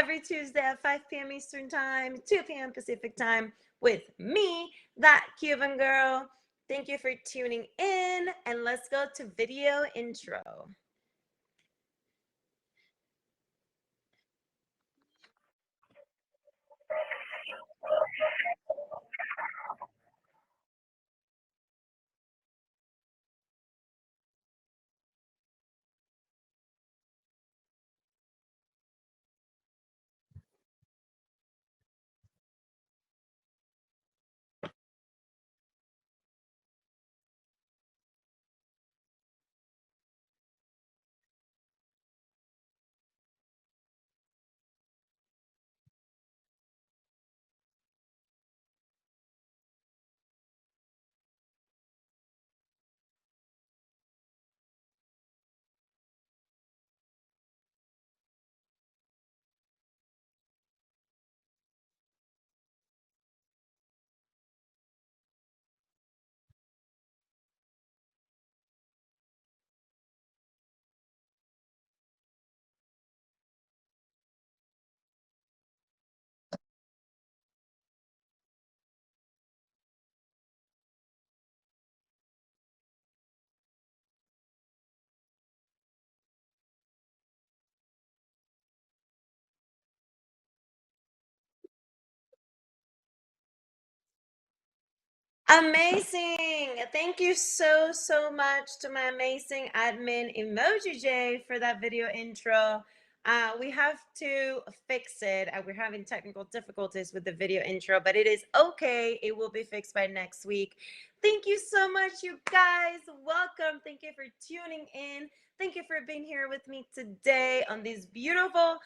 every Tuesday at 5 p.m. Eastern Time, 2 p.m. Pacific Time with me, that Cuban girl. Thank you for tuning in, and let's go to video intro. Amazing. Thank you so much to my amazing admin Emoji J for that video intro. We have to fix it. We're having technical difficulties with the video intro, but it is okay. It will be fixed by next week. Thank you so much, you guys. Welcome. Thank you for tuning in. Thank you for being here with me today on this beautiful,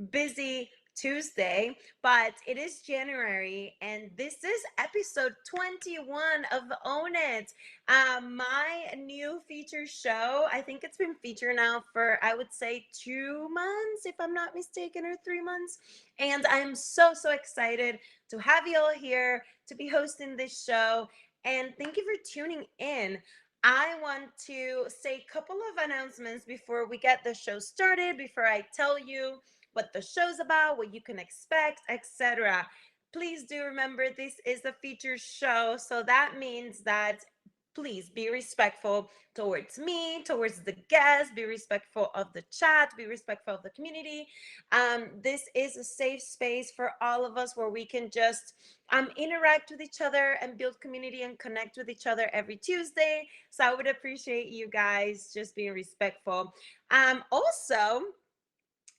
busy Tuesday, but it is January and this is episode 21 of Own It. My new feature show. I think it's been featured now for, I would say, 2 months, if I'm not mistaken, or 3 months. And I'm so excited to have you all here to be hosting this show. And thank you for tuning in. I want to say a couple of announcements before we get the show started, before I tell you what the show's about, what you can expect, etc. Please do remember this is a featured show, so that means that please be respectful towards me, towards the guests, be respectful of the chat, be respectful of the community. This is a safe space for all of us where we can just interact with each other and build community and connect with each other every Tuesday. So I would appreciate you guys just being respectful. Also,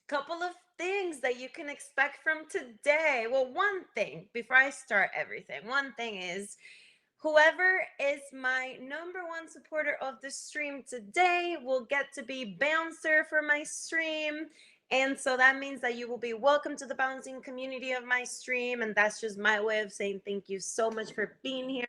couple of things that you can expect from today. Well, one thing before I start everything, one thing is whoever is my number one supporter of the stream today will get to be bouncer for my stream. And so that means that you will be welcome to the bouncing community of my stream. And that's just my way of saying thank you so much for being here.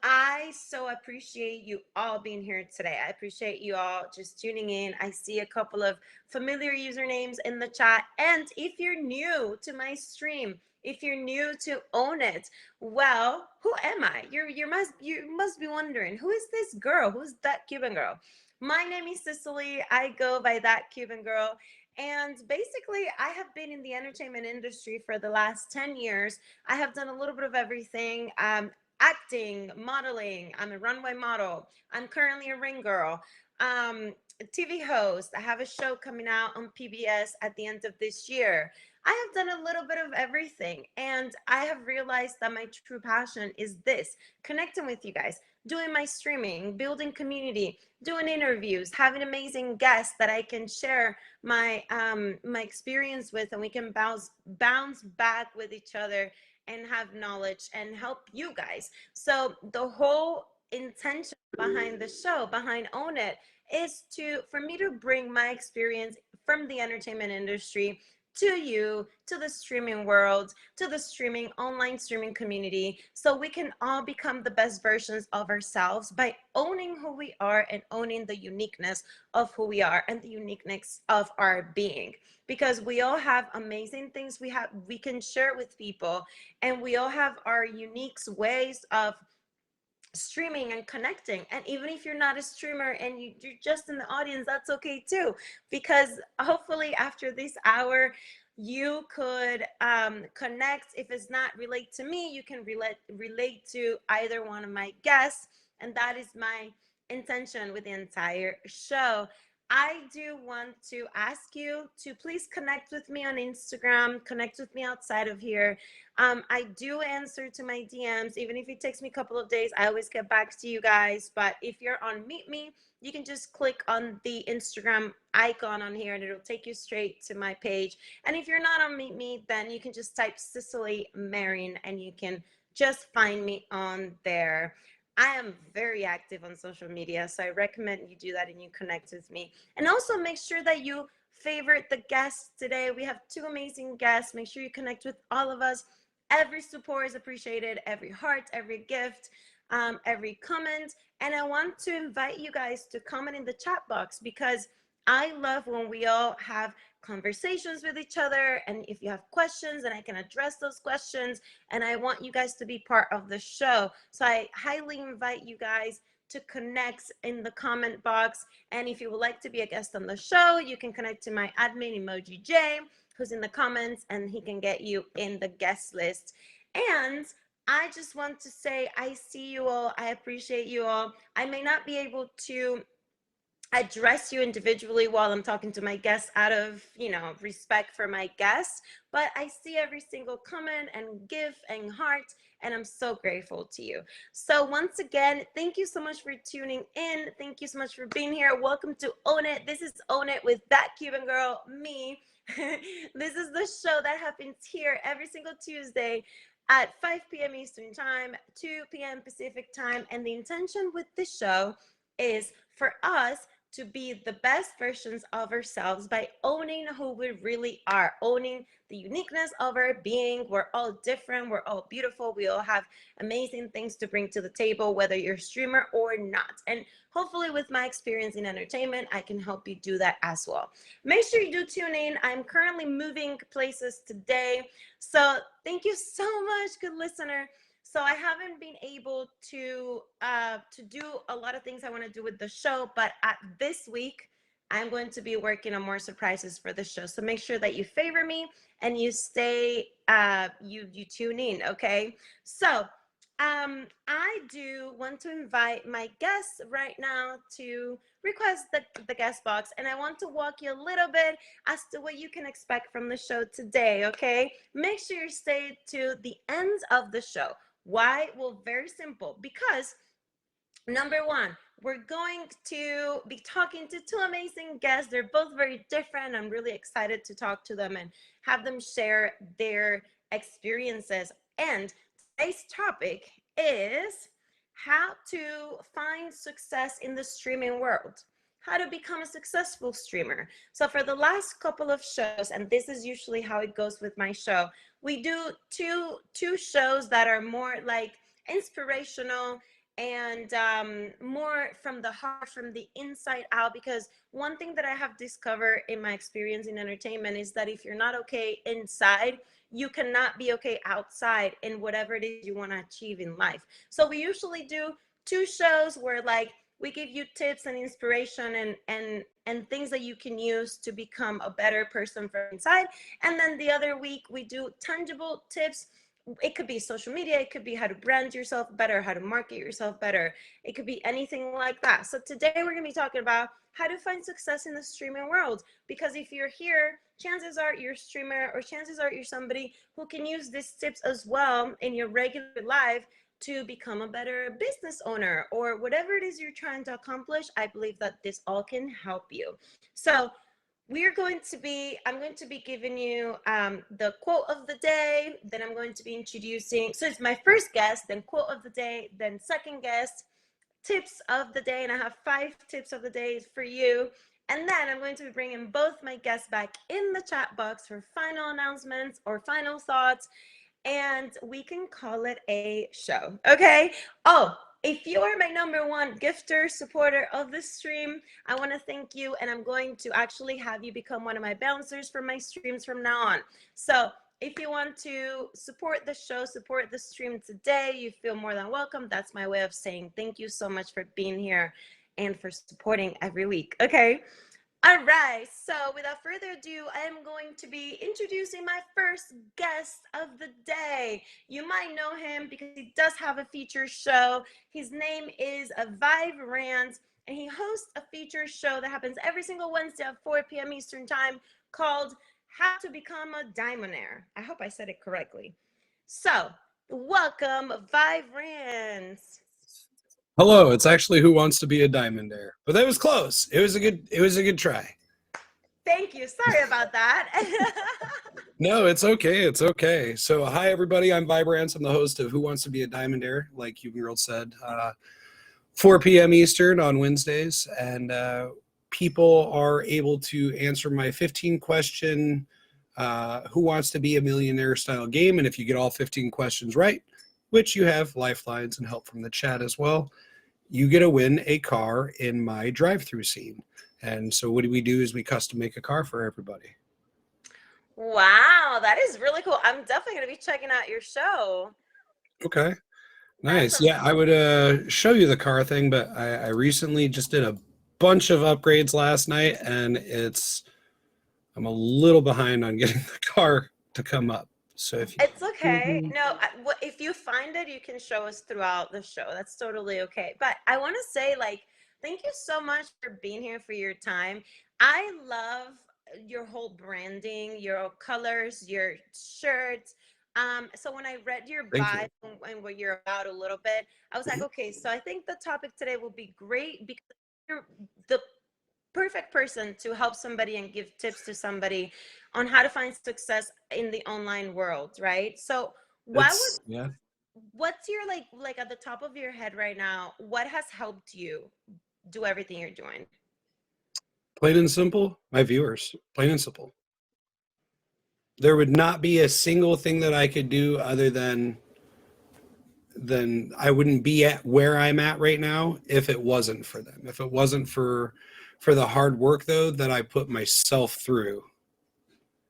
I so appreciate you all being here today. I appreciate you all just tuning in. I see a couple of familiar usernames in the chat. And if you're new to my stream, if you're new to Own It, well, who am I? You must be wondering, who is this girl? Who's that Cuban girl? My name is Cicely. I go by that Cuban girl. And basically, I have been in the entertainment industry for the last 10 years. I have done a little bit of everything. Acting, modeling. I'm a runway model. I'm currently a ring girl. A TV host. I have a show coming out on PBS at the end of this year. I have done a little bit of everything, and I have realized that my true passion is this: connecting with you guys, doing my streaming, building community, doing interviews, having amazing guests that I can share my experience with, and we can bounce back with each other and have knowledge and help you guys. So the whole intention behind the show, behind Own It, is to for me to bring my experience from the entertainment industry to you, to the streaming world, to the streaming online streaming community, so we can all become the best versions of ourselves by owning who we are and owning the uniqueness of who we are and the uniqueness of our being, because we all have amazing things we can share with people, and we all have our unique ways of streaming and connecting. And even if you're not a streamer and you're just in the audience, that's okay too, because hopefully after this hour you could connect. If it's not relate to me, you can relate to either one of my guests, and that is my intention with the entire show. I do want to ask you to please connect with me on Instagram, connect with me outside of here. I do answer to my DMs, even if it takes me a couple of days. I always get back to you guys. But if you're on Meet Me, you can just click on the Instagram icon on here and it'll take you straight to my page. And if you're not on Meet Me, then you can just type Cicely Marin and you can just find me on there. I am very active on social media, so I recommend you do that and you connect with me. And also make sure that you favorite the guests today. We have two amazing guests. Make sure you connect with all of us. Every support is appreciated, every heart, every gift, every comment. And I want to invite you guys to comment in the chat box because I love when we all have conversations with each other. And if you have questions, and I can address those questions. And I want you guys to be part of the show. So I highly invite you guys to connect in the comment box. And if you would like to be a guest on the show, you can connect to my admin Emoji J, who's in the comments, and he can get you in the guest list. And I just want to say I see you all. I appreciate you all. I may not be able to address you individually while I'm talking to my guests out of, respect for my guests, but I see every single comment and gift and heart, and I'm so grateful to you. So once again, thank you so much for tuning in. Thank you so much for being here. Welcome to Own It. This is Own It with that Cuban girl, me. This is the show that happens here every single Tuesday at 5 p.m. Eastern Time, 2 p.m. Pacific Time. And the intention with this show is for us to be the best versions of ourselves by owning who we really are, owning the uniqueness of our being. We're all different. We're all beautiful. We all have amazing things to bring to the table, whether you're a streamer or not. And hopefully with my experience in entertainment, I can help you do that as well. Make sure you do tune in. I'm currently moving places today. So thank you so much, good listener. So I haven't been able to do a lot of things I want to do with the show, but this week I'm going to be working on more surprises for the show. So make sure that you favor me and you stay you tune in, okay? So I do want to invite my guests right now to request the guest box, and I want to walk you a little bit as to what you can expect from the show today, okay? Make sure you stay to the end of the show. Why? Well, very simple. Because number one, we're going to be talking to two amazing guests. They're both very different. I'm really excited to talk to them and have them share their experiences. And today's topic is how to find success in the streaming world. How to become a successful streamer. So for the last couple of shows, and this is usually how it goes with my show, we do two shows that are more like inspirational and more from the heart, from the inside out. Because one thing that I have discovered in my experience in entertainment is that if you're not okay inside, you cannot be okay outside in whatever it is you want to achieve in life. So we usually do two shows where like we give you tips and inspiration and things that you can use to become a better person from inside. And then the other week we do tangible tips. It could be social media, it could be how to brand yourself better, how to market yourself better, it could be anything like that. So today we're going to be talking about how to find success in the streaming world, because if you're here, chances are you're a streamer, or chances are you're somebody who can use these tips as well in your regular life to become a better business owner or whatever it is you're trying to accomplish. I believe that this all can help you. So I'm going to be giving you the quote of the day, then I'm going to be introducing, so it's my first guest, then quote of the day, then second guest, tips of the day, and I have 5 tips of the day for you. And then I'm going to be bringing both my guests back in the chat box for final announcements or final thoughts, and we can call it a show, okay? Oh, if you are my number one gifter, supporter of this stream, I want to thank you, and I'm going to actually have you become one of my bouncers for my streams from now on. So if you want to support the show, support the stream today, you feel more than welcome. That's my way of saying thank you so much for being here and for supporting every week, okay? All right, so without further ado, I am going to be introducing my first guest of the day. You might know him because he does have a feature show. His name is Vive Rant, and he hosts a feature show that happens every single Wednesday at 4 p.m. Eastern Time called How to Become a Diamonaire. I hope I said it correctly. So, welcome, Vive Rant. Hello, it's actually Who Wants to Be a Diamondaire, but that was close. It was a good try. Thank you. Sorry about that. No, it's okay. It's okay. So, hi everybody. I'm Vibrance. I'm the host of Who Wants to Be a Diamondaire, like Cuban Girl said. 4 p.m. Eastern on Wednesdays, and people are able to answer my 15-question Who Wants to Be a Millionaire style game. And if you get all 15 questions right, which you have lifelines and help from the chat as well, you get to win a car in my drive-through scene. And so what we do is we custom make a car for everybody. Wow, that is really cool. I'm definitely going to be checking out your show. Okay, That's nice. Yeah, I would show you the car thing, but I recently just did a bunch of upgrades last night, and I'm a little behind on getting the car to come up. So if it's you okay. No, if you find it, you can show us throughout the show. That's totally okay. But I want to say, like, thank you so much for being here, for your time. I love your whole branding, your colors, your shirts. So when I read your thank bio you. and what you're about a little bit, I was like, okay, so I think the topic today will be great because you're the perfect person to help somebody and give tips to somebody on how to find success in the online world, right? So why would It's yeah, what's your like at the top of your head right now, what has helped you do everything you're doing? plain and simple. My viewers, plain and simple. There would not be a single thing that I could do other than I wouldn't be at where I'm at right now if it wasn't for them. If it wasn't for the hard work though that I put myself through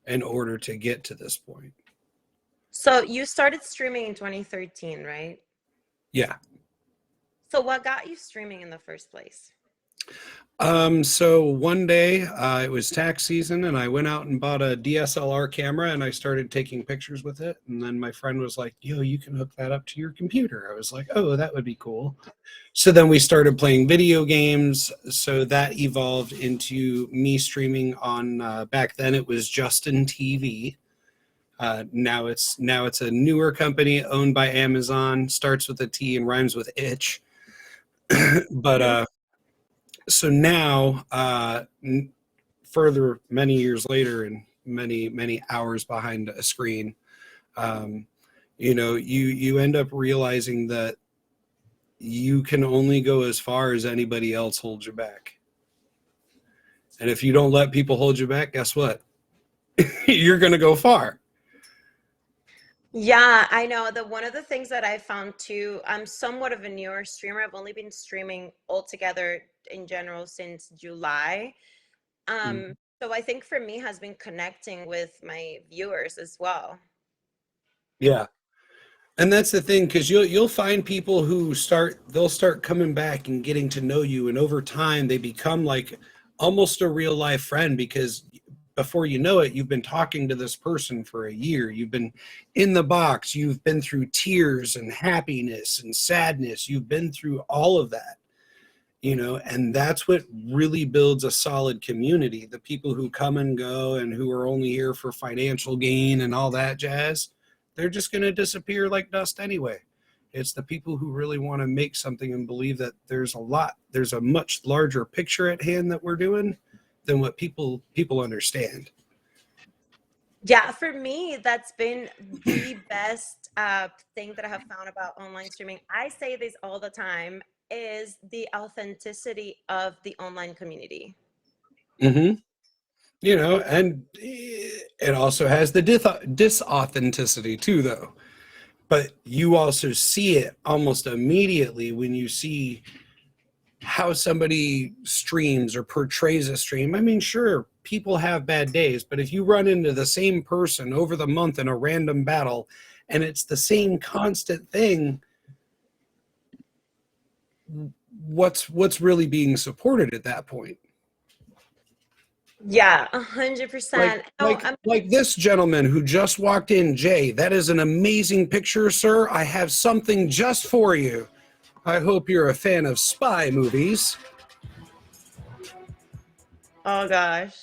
in order to get to this point. So you started streaming in 2013, right? Yeah. So what got you streaming in the first place? So one day it was tax season and I went out and bought a DSLR camera and I started taking pictures with it. And then my friend was like, yo, you can hook that up to your computer. I was like, oh, that would be cool. So then we started playing video games. So that evolved into me streaming on, back then it was Justin TV. Now it's a newer company owned by Amazon, starts with a T and rhymes with itch. But so now, further many years later and many hours behind a screen, um, you end up realizing that you can only go as far as anybody else holds you back. And if you don't let people hold you back, guess what? You're going to go far. Yeah, I know that one of the things that I found too, I'm somewhat of a newer streamer. I've only been streaming altogether in general since July. Mhm. So I think for me has been connecting with my viewers as well. Yeah. And that's the thing, because you'll find people who they'll start coming back and getting to know you, and over time they become like almost a real life friend because before you know it, you've been talking to this person for a year. You've been in the box, you've been through tears and happiness and sadness, you've been through all of that, and that's what really builds a solid community. The people who come and go and who are only here for financial gain and all that jazz, they're just going to disappear like dust anyway. It's the people who really want to make something and believe that there's a much larger picture at hand that we're doing than what people understand. Yeah, for me, that's been the best thing that I have found about online streaming. I say this all the time, is the authenticity of the online community. hmm and it also has the disauthenticity too, though. But you also see it almost immediately when you see how somebody streams or portrays a stream. I mean, sure, people have bad days, but if you run into the same person over the month in a random battle and it's the same constant thing, what's really being supported at that point? Yeah, Like 100%. Oh, like like this gentleman who just walked in, Jay. That is an amazing picture, sir. I have something just for you. I hope you're a fan of spy movies. oh gosh.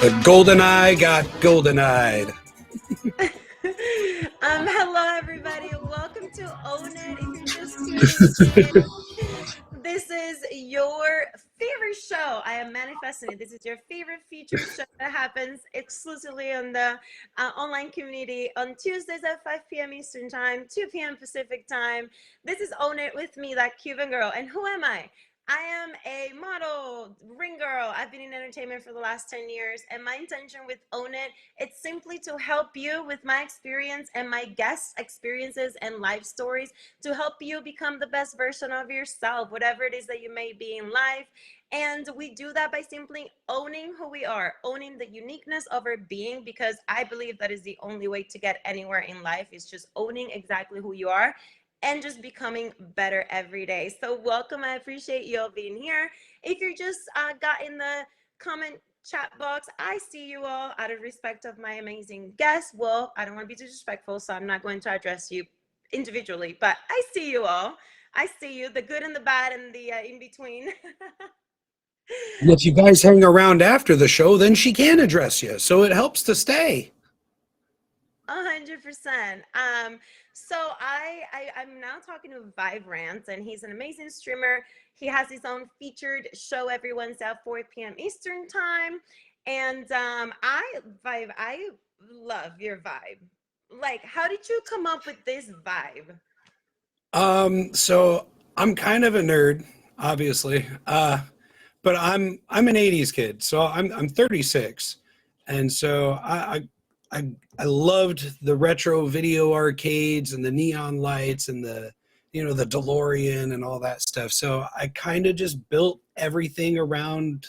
The golden eye got golden eyed. Hello everybody. Welcome to Own It. If you're just tuning in, this is your favorite show. I am manifesting it. This is your favorite feature show that happens exclusively on the online community on Tuesdays at 5 p.m. Eastern Time, 2 p.m. Pacific Time. This is Own It with me, that Cuban girl. And who am I? I am a model, ring girl. I've been in entertainment for the last 10 years, and my intention with Own It, it's simply to help you with my experience and my guests' experiences and life stories to help you become the best version of yourself, whatever it is that you may be in life. And we do that by simply owning who we are, owning the uniqueness of our being, because I believe that is the only way to get anywhere in life, is just owning exactly who you are and just becoming better every day. So welcome. I appreciate you all being here. If you're just got in the comment chat box, I see you all out of respect of my amazing guests. Well, I don't want to be disrespectful, so I'm not going to address you individually, but I see you all. I see you, the good and the bad and the in between. If you guys hang around after the show, then she can address you. So it helps to stay. 100%. So I'm now talking to Vibrant, and he's an amazing streamer. He has his own featured show every Wednesday at 4 p.m. Eastern time. And I love your vibe. Like, how did you come up with this vibe? So I'm kind of a nerd, obviously. But I'm an 80s kid, so I'm 36. And so I loved the retro video arcades and the neon lights and the DeLorean and all that stuff. So I kind of just built everything around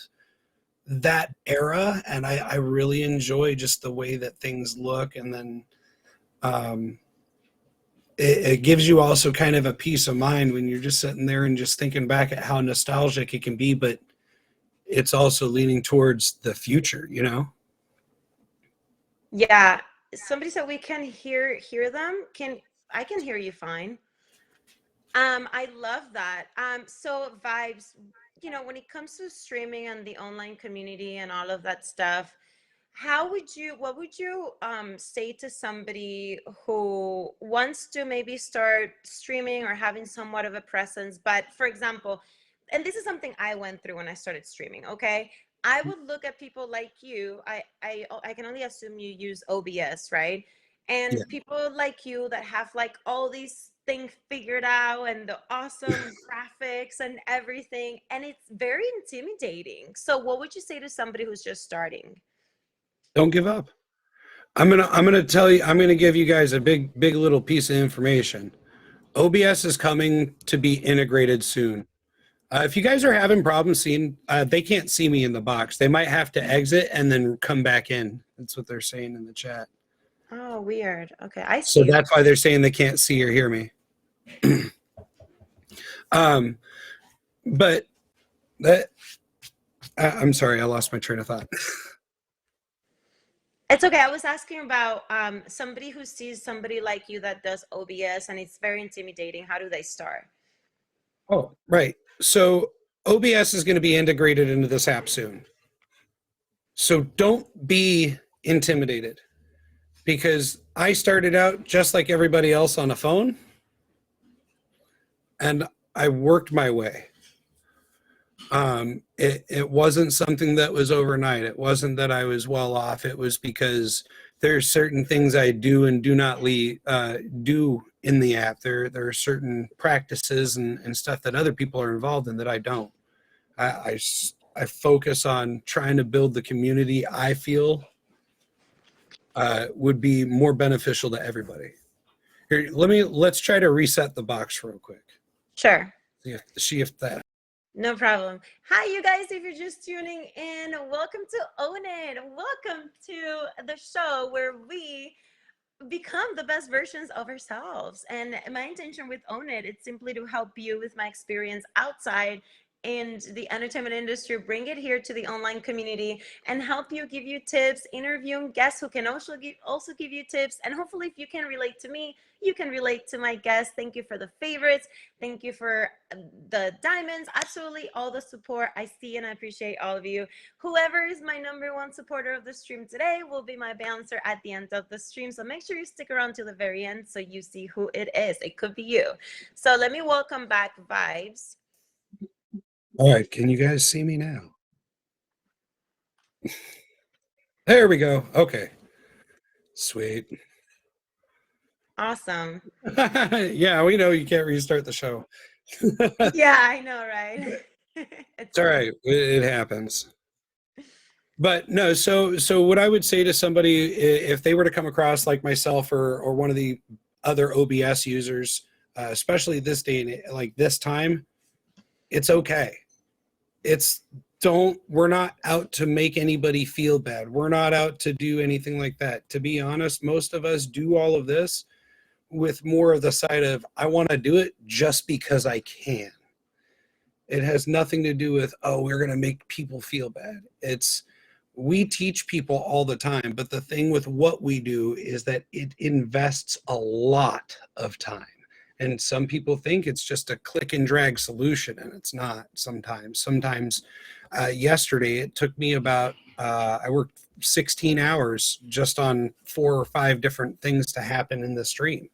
that era, and I really enjoy just the way that things look. And then um it gives you also kind of a peace of mind when you're just sitting there and just thinking back at how nostalgic it can be, but it's also leaning towards the future, you know? Yeah, somebody said we can hear them. Can I can hear you fine. I love that. So vibes, when it comes to streaming and the online community and all of that stuff, what would you say to somebody who wants to maybe start streaming or having somewhat of a presence, but for example, and this is something I went through when I started streaming, okay? I would look at people like you. I can only assume you use OBS, right? Yeah. And people like you that have like all these things figured out and the awesome graphics and everything, and it's very intimidating. So what would you say to somebody who's just starting? Don't give up. I'm gonna tell you, I'm gonna give you guys a big little piece of information. OBS is coming to be integrated soon. If you guys are having problems seeing, they can't see me in the box. They might have to exit and then come back in. That's what they're saying in the chat. Oh, weird. Okay, I see So you. that's why they're saying they can't see or hear me. um, but that I'm sorry, I lost my train of thought. It's okay. I was asking about somebody who sees somebody like you that does OBS and it's very intimidating. How do they start? Oh, right. So OBS is going to be integrated into this app soon. So don't be intimidated because I started out just like everybody else on a phone and I worked my way. It wasn't something that was overnight. It wasn't that I was well off. It was because there's certain things I do and do not do in the app. There are certain practices and stuff that other people are involved in that I don't. I focus on trying to build the community I feel would be more beneficial to everybody. Here, let's try to reset the box real quick. Sure. See if that No problem. Hi, you guys. If you're just tuning in, welcome to Own It. Welcome to the show where we become the best versions of ourselves. And my intention with Own It, it's simply to help you with my experience outside in the entertainment industry, bring it here to the online community and help you, give you tips, interviewing guests who can also give you tips. And hopefully if you can relate to me, you can relate to my guests. Thank you for the favorites. Thank you for the diamonds. Absolutely all the support. I see and I appreciate all of you. Whoever is my number one supporter of the stream today will be my bouncer at the end of the stream. So make sure you stick around to the very end so you see who it is. It could be you. So let me welcome back Vibes. All right, can you guys see me now? There we go. Okay, sweet. Awesome. Yeah, we know you can't restart the show. Yeah, I know, right? It's It's all fine. right. It happens. But no, so what I would say to somebody if they were to come across like myself or one of the other OBS users, especially this day and like this time, it's okay. It's don't we're not out to make anybody feel bad. We're not out to do anything like that. To be honest, most of us do all of this with more of the side of I want to do it just because I can. It has nothing to do with, oh, we're going to make people feel bad. It's we teach people all the time, but the thing with what we do is that it invests a lot of time. And some people think it's just a click and drag solution, and it's not sometimes. Sometimes yesterday, it took me about, I worked 16 hours just on 4 or 5 different things to happen in the stream.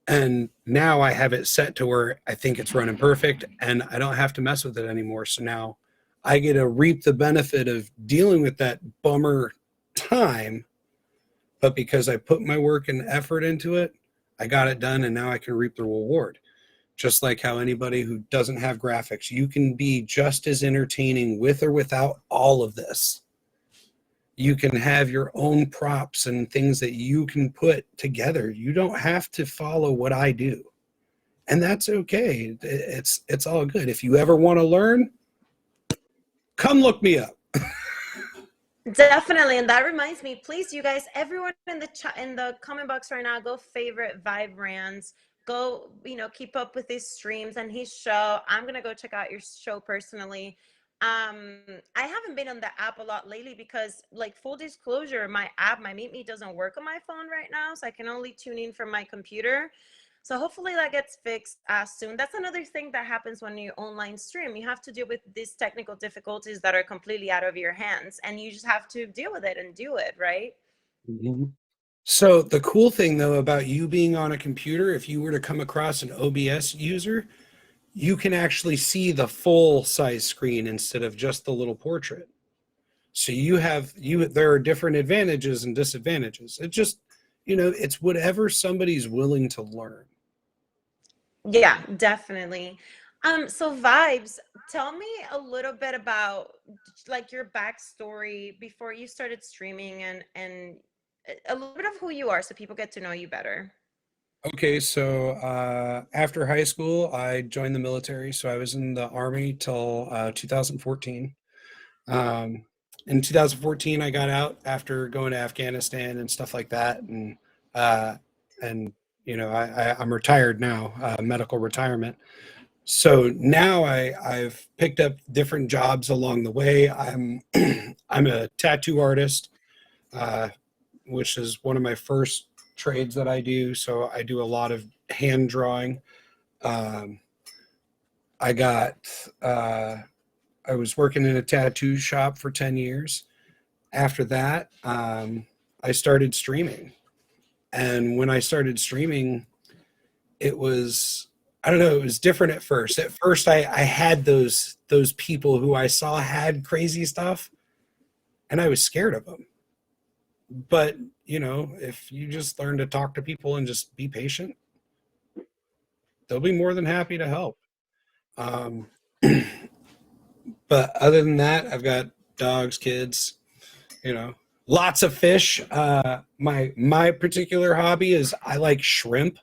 And now I have it set to where I think it's running perfect and I don't have to mess with it anymore. So now I get to reap the benefit of dealing with that bummer time. But because I put my work and effort into it, I got it done and now I can reap the reward. Just like how anybody who doesn't have graphics, you can be just as entertaining with or without all of this. You can have your own props and things that you can put together. You don't have to follow what I do. And that's okay. It's all good. If you ever want to learn, come look me up. Definitely, and that reminds me, please, you guys, everyone in the chat, in the comment box right now, go favorite Vibe Brands. Go, keep up with his streams and his show. I'm gonna go check out your show personally. I haven't been on the app a lot lately because, like, full disclosure, my app, my Meet Me, doesn't work on my phone right now, so I can only tune in from my computer. So hopefully that gets fixed soon. That's another thing that happens when you online stream. You have to deal with these technical difficulties that are completely out of your hands, and you just have to deal with it and do it, right? Mm-hmm. So the cool thing though about you being on a computer, if you were to come across an OBS user, you can actually see the full size screen instead of just the little portrait. So there are different advantages and disadvantages. It just, it's whatever somebody's willing to learn. Yeah, definitely. So Vibes, tell me a little bit about like your backstory before you started streaming and a little bit of who you are so people get to know you better. Okay, so after high school, I joined the military. So I was in the Army till 2014. Um, in 2014, I got out after going to Afghanistan and stuff like that, uh, and I'm retired now, medical retirement. So now I've picked up different jobs along the way. I'm a tattoo artist, uh, which is one of my first trades that I do. So I do a lot of hand drawing. Um, I got uh, I was working in a tattoo shop for 10 years. After that, I started streaming. And when I started streaming, it was, I don't know, it was different at first. At first, I had those people who I saw had crazy stuff, and I was scared of them. But, if you just learn to talk to people and just be patient, they'll be more than happy to help. Um, but other than that, I've got dogs, kids, lots of fish. My particular hobby is I like shrimp.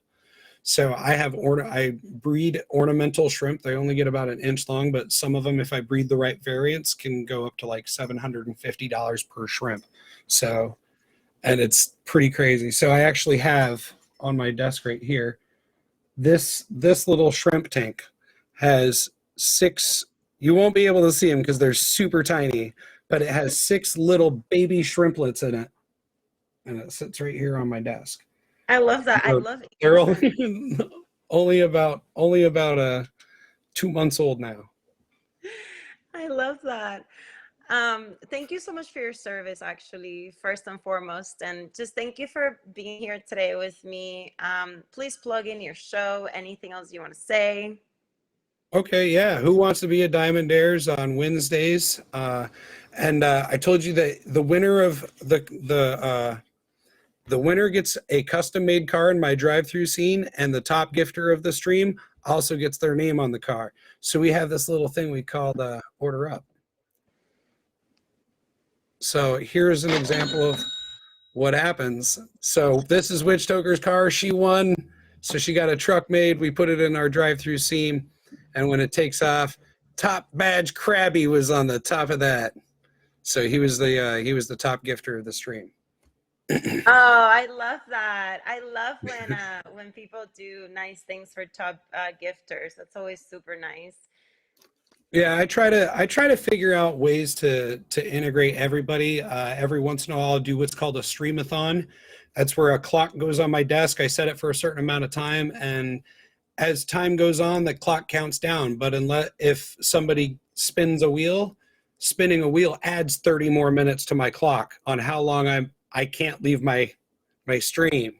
So I breed ornamental shrimp. They only get about an inch long, but some of them, if I breed the right variants, can go up to like $750 per shrimp. So, and it's pretty crazy. So I actually have on my desk right here, this little shrimp tank has six. You won't be able to see them because they're super tiny, but it has six little baby shrimplets in it, and it sits right here on my desk. I love that. I They're, love they're innocent. only about 2 months old now. I love that. Thank you so much for your service, actually, first and foremost. And just thank you for being here today with me. Please plug in your show, anything else you want to say. Okay, yeah. Who wants to be a Diamond Dares on Wednesdays? And I told you that the winner of the winner gets a custom made car in my drive-through scene, and the top gifter of the stream also gets their name on the car. So we have this little thing we call the order up. So here's an example of what happens. So this is Witch Toker's car. She won. So she got a truck made. We put it in our drive-through scene, and when it takes off, top badge Krabby was on the top of that. So he was the top gifter of the stream. Oh, I love that. I love when people do nice things for top gifters. That's always super nice. Yeah, I try to figure out ways to integrate everybody. Every once in a while, I'll do what's called a streamathon. That's where a clock goes on my desk. I set it for a certain amount of time, and as time goes on, the clock counts down. But unless if somebody spinning a wheel adds 30 more minutes to my clock on how long I can't leave my stream.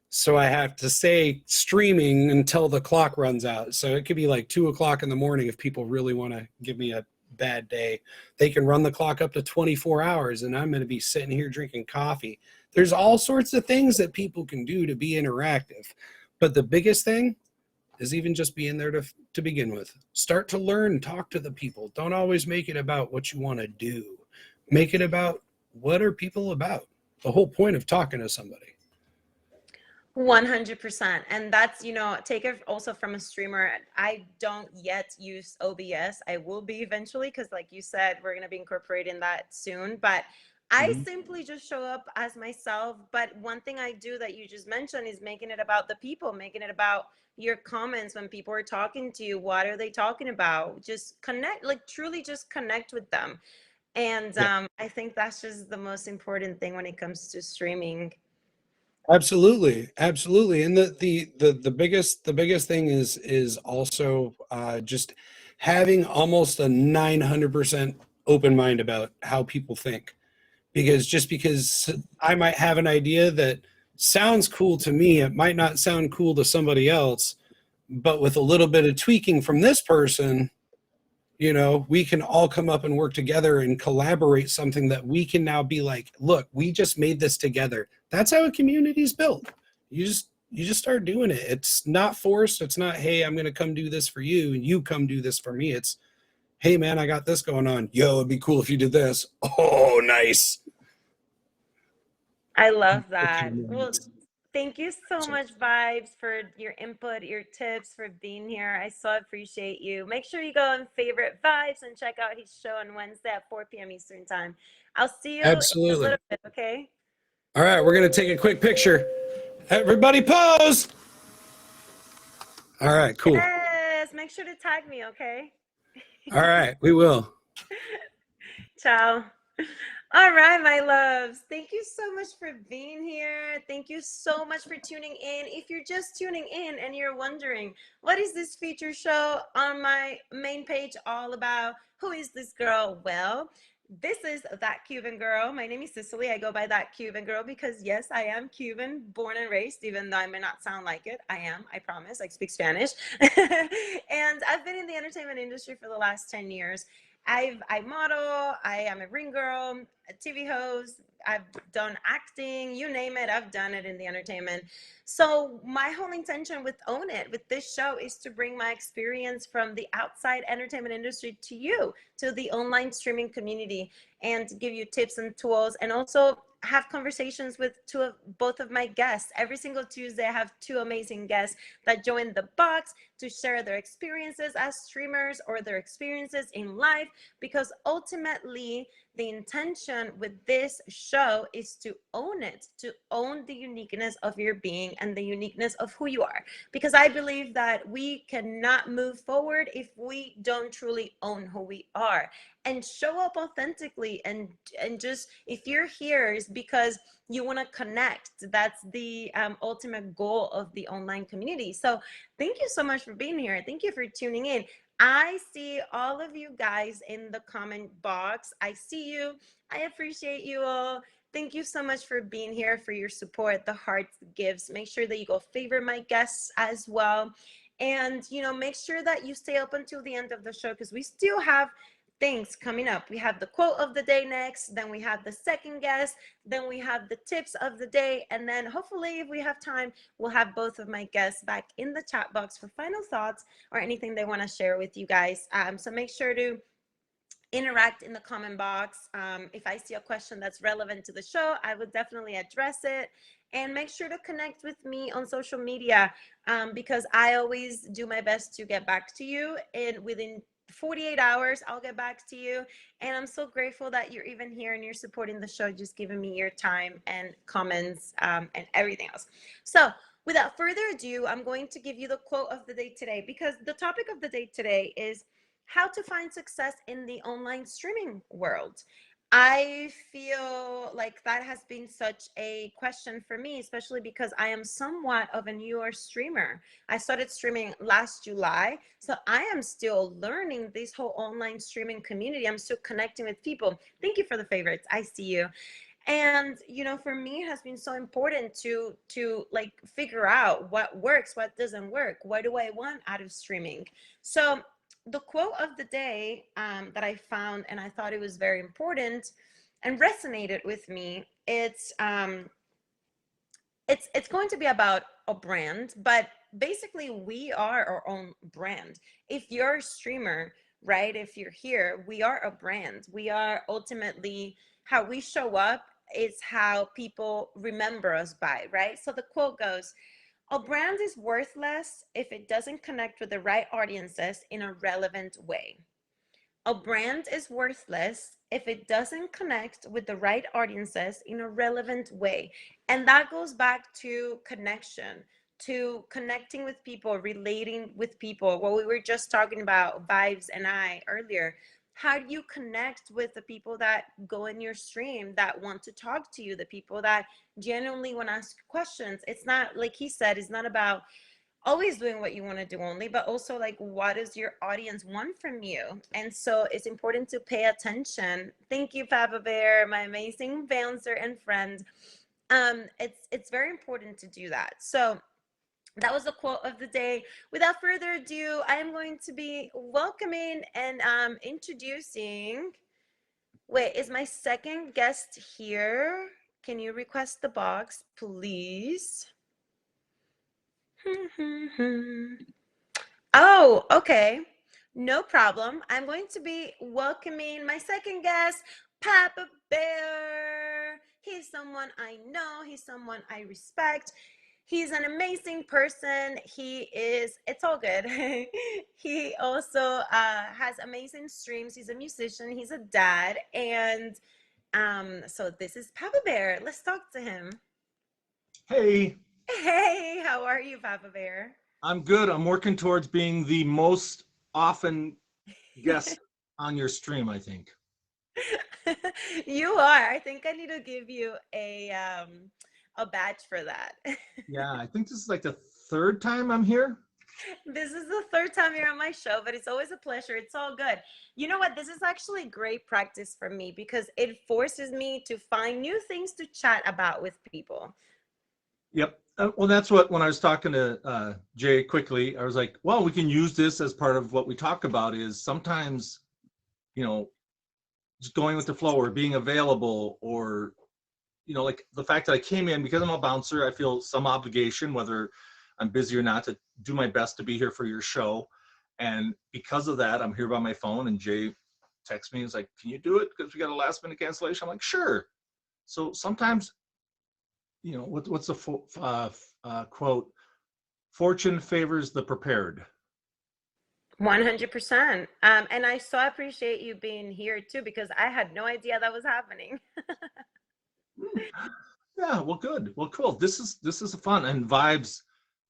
So I have to stay streaming until the clock runs out. So it could be like 2 o'clock in the morning if people really want to give me a bad day. They can run the clock up to 24 hours, and I'm going to be sitting here drinking coffee. There's all sorts of things that people can do to be interactive. But the biggest thing is even just being there to begin with. Start to learn, talk to the people. Don't always make it about what you want to do. Make it about what are people about? The whole point of talking to somebody. 100%. And that's, take it also from a streamer. I don't yet use OBS. I will be eventually because, like you said, we're going to be incorporating that soon. But I Mhm. simply just show up as myself. But one thing I do that you just mentioned is making it about the people, making it about your comments when people are talking to you. What are they talking about? Just connect, like truly just connect with them. And Yeah. I think that's just the most important thing when it comes to streaming. Absolutely, absolutely, and the biggest thing is also just having almost a 900% open mind about how people think. Because just because I might have an idea that sounds cool to me, it might not sound cool to somebody else. But with a little bit of tweaking from this person, we can all come up and work together and collaborate something that we can now be like, look, we just made this together. That's how a community is built. You just start doing it. It's not forced. It's not, hey, I'm going to come do this for you and you come do this for me. It's, hey, man, I got this going on. Yo, it'd be cool if you did this. Oh, nice. I love that. Well, thank you so So much, Vibes, for your input, your tips, for being here. I so appreciate you. Make sure you go and favorite Vibes and check out his show on Wednesday at 4 p.m. Eastern Time. I'll see you in a absolutely. little bit, okay? All right, we're going to take a quick picture. Everybody pose. All right, cool. Yes, make sure to tag me, okay? All right, we will. Ciao. All right, my loves. Thank you so much for being here. Thank you so much for tuning in. If you're just tuning in and you're wondering, what is this feature show on my main page all about? Who is this girl? Well, this is That Cuban Girl. My name is Cicely. I go by That Cuban Girl because, yes, I am Cuban, born and raised, even though I may not sound like it. I am, I promise. I speak Spanish. And I've been in the entertainment industry for the last 10 years. I model, I am a ring girl, a TV host, I've done acting, you name it, I've done it in the entertainment. So my whole intention with Own It, with this show, is to bring my experience from the outside entertainment industry to you, to the online streaming community, and to give you tips and tools, and also have conversations with both of my guests. Every single Tuesday, I have two amazing guests that join the box to share their experiences as streamers or their experiences in life, because ultimately, the intention with this show is to own it, to own the uniqueness of your being and the uniqueness of who you are. Because I believe that we cannot move forward if we don't truly own who we are and show up authentically. And just, if you're here, is because you want to connect. That's the ultimate goal of the online community. So thank you so much for being here. Thank you for tuning in. I see all of you guys in the comment box. I see you. I appreciate you all. Thank you so much for being here, for your support, the hearts, the gifts. Make sure that you go favor my guests as well. And, make sure that you stay up until the end of the show, because we still have things coming up. We have the quote of the day next, then we have the second guest, then we have the tips of the day, and then hopefully, if we have time, we'll have both of my guests back in the chat box for final thoughts or anything they want to share with you guys. So make sure to interact in the comment box. If I see a question that's relevant to the show, I would definitely address it. And make sure to connect with me on social media, because I always do my best to get back to you. And within 48 hours, I'll get back to you. And I'm so grateful that you're even here and you're supporting the show, just giving me your time and comments, and everything else. So without further ado, I'm going to give you the quote of the day today, because the topic of the day today is how to find success in the online streaming world. I feel like that has been such a question for me, especially because I am somewhat of a newer streamer. I started streaming last July, so I am still learning this whole online streaming community. I'm still connecting with people. Thank you for the favorites. I see you. And for me, it has been so important to like figure out what works, what doesn't work, what do I want out of streaming. So the quote of the day, that I found, and I thought it was very important and resonated with me, it's going to be about a brand, but basically we are our own brand. If you're a streamer, right, if you're here, we are a brand. We are ultimately, how we show up is how people remember us by, right? So the quote goes, a brand is worthless if it doesn't connect with the right audiences in a relevant way. A brand is worthless if it doesn't connect with the right audiences in a relevant way. And that goes back to connection, to connecting with people, relating with people. What we were just talking about, Vibes and I earlier. How do you connect with the people that go in your stream, that want to talk to you, the people that genuinely want to ask questions? It's not, like he said, it's not about always doing what you want to do only, but also like, what does your audience want from you? And so it's important to pay attention. Thank you, Papa Bear, my amazing bouncer and friend. It's very important to do that. So that was the quote of the day. Without further ado, I am going to be welcoming and introducing. Wait, is my second guest here? Can you request the box, please? Oh, okay. No problem. I'm going to be welcoming my second guest, Papa Bear. He's someone I know, he's someone I respect. He's an amazing person. It's all good. He also has amazing streams. He's a musician, he's a dad. And so this is Papa Bear. Let's talk to him. Hey, Hey, how are you, Papa Bear? I'm good. I'm working towards being the most often guest on your stream, I think. You are. I think I need to give you a badge for that. Yeah, I think this is like the third time I'm here. This is the third time you're on my show, but it's always a pleasure. It's all good. You know what? This is actually great practice for me because it forces me to find new things to chat about with people. Yep. Well, that's what, when I was talking to Jay quickly, I was like, well, we can use this as part of what we talk about is sometimes, you know, just going with the flow or being available or, you know, like the fact that I came in because I'm a bouncer, I feel some obligation, whether I'm busy or not, to do my best to be here for your show. And because of that, I'm here by my phone and Jay texts me. He's like, can you do it? Because we got a last minute cancellation. I'm like, sure. So sometimes, what's the quote? Fortune favors the prepared. 100%. And I so appreciate you being here too, because I had no idea that was happening. Yeah, well, good. Well, cool. This is fun, and Vibes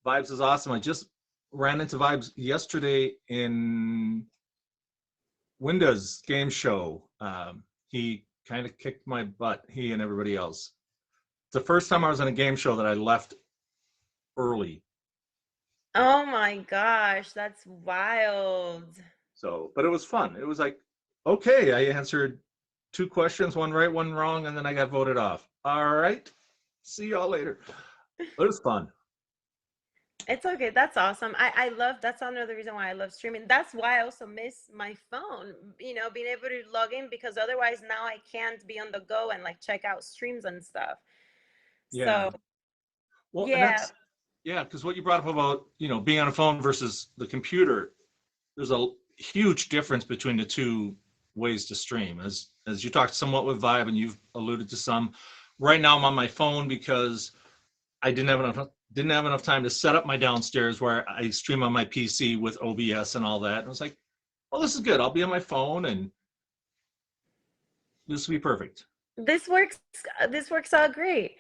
is awesome. I just ran into Vibes yesterday in Windows game show. He kind of kicked my butt, he and everybody else. It's the first time I was in a game show that I left early. Oh my gosh, that's wild. So, but it was fun. It was like, okay, I answered 2 questions, one right, one wrong, and then I got voted off. All right, see y'all later. But it was fun. It's okay. That's awesome. I love that's another reason why I love streaming. That's why I also miss my phone, being able to log in because otherwise now I can't be on the go and like check out streams and stuff. Yeah. So, Well, and yeah. that's yeah, because what you brought up about being on a phone versus the computer, there's a huge difference between the two ways to stream. As you talked somewhat with Vibe, and you've alluded to some. Right now, I'm on my phone because I didn't have enough time to set up my downstairs where I stream on my PC with OBS and all that. And I was like, well, this is good. I'll be on my phone, and this will be perfect. This works this works out great.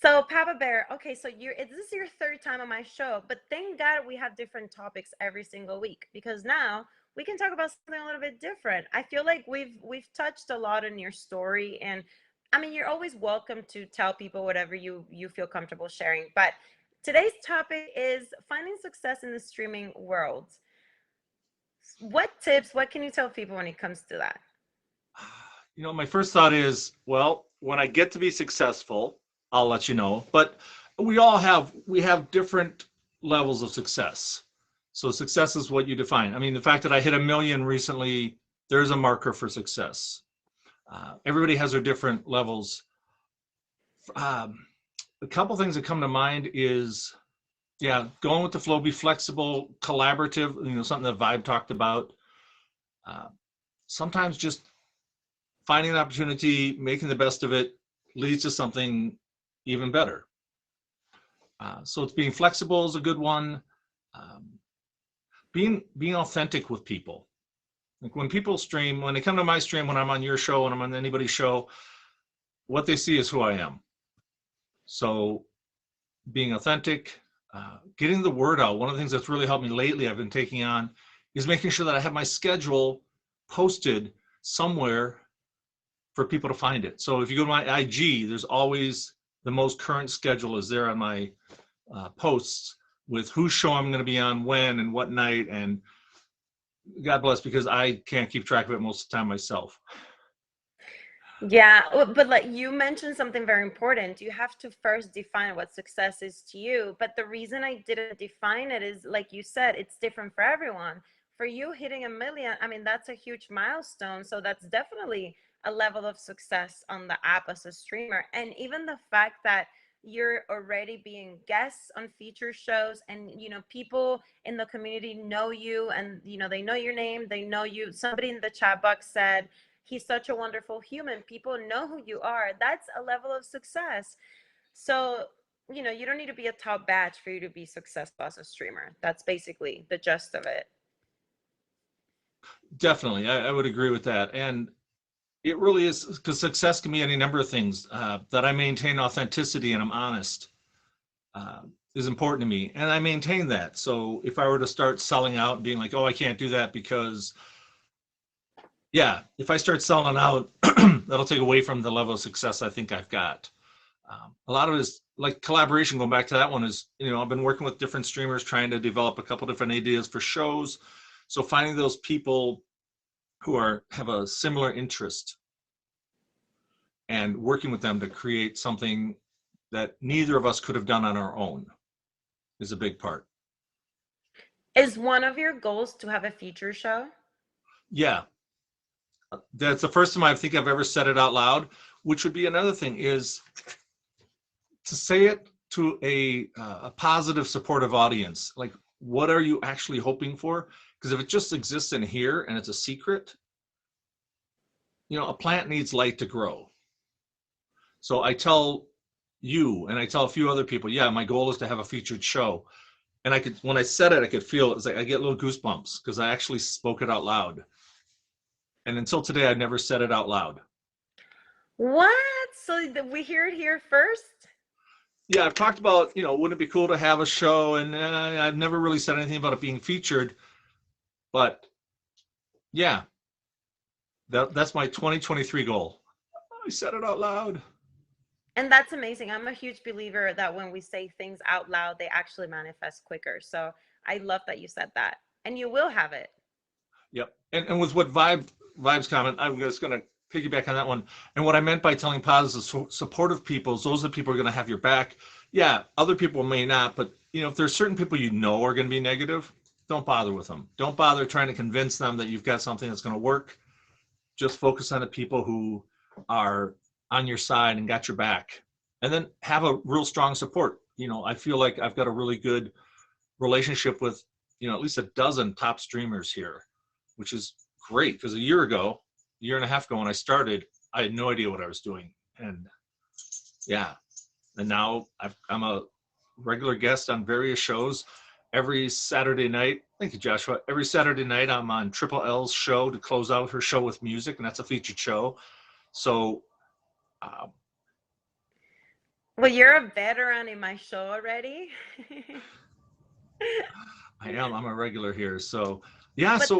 So Papa Bear, okay, so this is your third time on my show, but thank God we have different topics every single week because now we can talk about something a little bit different. I feel like we've touched a lot in your story, and I mean you're always welcome to tell people whatever you feel comfortable sharing. But today's topic is finding success in the streaming world. What can you tell people when it comes to that? My first thought is, well, when I get to be successful, I'll let you know. But we have different levels of success. So success is what you define. I mean, the fact that I hit 1 million recently, there's a marker for success. Everybody has their different levels. A couple things that come to mind is, yeah, going with the flow, be flexible, collaborative, something that Vibe talked about. Sometimes just finding an opportunity, making the best of it leads to something even better. So it's being flexible is a good one. Being authentic with people. Like when people stream, when they come to my stream, when I'm on your show, when I'm on anybody's show, what they see is who I am. So being authentic, getting the word out. One of the things that's really helped me lately, I've been taking on, is making sure that I have my schedule posted somewhere for people to find it. So if you go to my IG, there's always the most current schedule is there on my posts with whose show I'm going to be on, when, and what night. And God bless, because I can't keep track of it most of the time myself. Yeah, but like you mentioned something very important. You have to first define what success is to you. But the reason I didn't define it is, like you said, it's different for everyone. For you, hitting 1 million, I mean, that's a huge milestone. So that's definitely a level of success on the app as a streamer. And even the fact that you're already being guests on feature shows and people in the community know you and they know your name, they know you. Somebody in the chat box said he's such a wonderful human. People know who you are. That's a level of success. So, you don't need to be a top batch for you to be successful as a streamer. That's basically the gist of it. Definitely, I would agree with that. And it really is, because success can be any number of things. That I maintain authenticity and I'm honest is important to me. And I maintain that. So if I were to start selling out and being like, oh, I can't do that because, yeah, if I start selling out, that'll take away from the level of success I think I've got. A lot of it is like collaboration, going back to that one, is, I've been working with different streamers trying to develop a couple different ideas for shows. So finding those people who have a similar interest and working with them to create something that neither of us could have done on our own is a big part. Is one of your goals to have a feature show? Yeah. That's the first time I think I've ever said it out loud, which would be another thing, is to say it to a positive, supportive audience. Like, what are you actually hoping for? Because if it just exists in here and it's a secret, a plant needs light to grow. So I tell you and I tell a few other people, yeah, my goal is to have a featured show. And I could, when I said it, I could feel it. It's like I get little goosebumps because I actually spoke it out loud. And until today, I'd never said it out loud. What? So we hear it here first? Yeah, I've talked about, wouldn't it be cool to have a show? And I've never really said anything about it being featured. But yeah, that's my 2023 goal. I said it out loud. And that's amazing. I'm a huge believer that when we say things out loud, they actually manifest quicker. So I love that you said that. And you will have it. Yep. And with what Vibe's comment, I'm just going to piggyback on that one. And what I meant by telling positive, supportive people is those are the people who are going to have your back. Yeah, other people may not, but if there's certain people are going to be negative, don't bother with them. Don't bother trying to convince them that you've got something that's going to work. Just focus on the people who are on your side and got your back. And then have a real strong support. I feel like I've got a really good relationship with, at least a dozen top streamers here, which is great because a year and a half ago when I started, I had no idea what I was doing. And yeah, and now I'm a regular guest on various shows every Saturday night. Thank you, Joshua. Every Saturday night I'm on Triple L's show to close out her show with music, and that's a featured show. So well, you're a veteran in my show already. I'm a regular here. So yeah, But so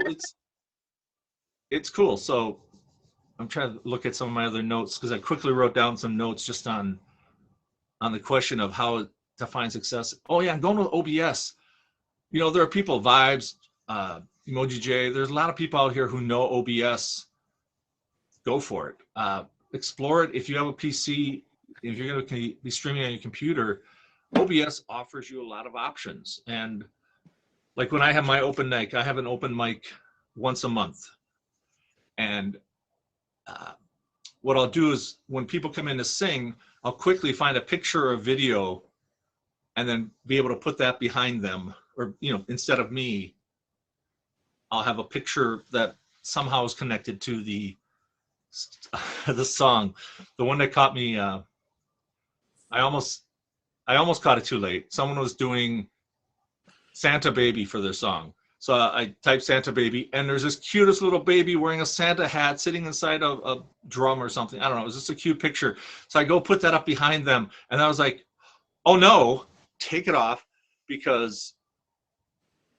it's cool. So I'm trying to look at some of my other notes because I quickly wrote down some notes just on the question of how to define success. Oh yeah, I'm going with OBS. There are people, Vibes, Emoji J. There's a lot of people out here who know OBS. Go for it. Explore it. If you have a PC, if you're going to be streaming on your computer, OBS offers you a lot of options. And like when I have my open mic, I have an open mic once a month. And what I'll do is when people come in to sing, I'll quickly find a picture or video and then be able to put that behind them. Or, instead of me, I'll have a picture that somehow is connected to the song. The one that caught me, I almost caught it too late. Someone was doing Santa Baby for their song. So I typed Santa Baby, and there's this cutest little baby wearing a Santa hat sitting inside of a drum or something. I don't know. It was just a cute picture. So I go put that up behind them, and I was like, oh no, take it off, because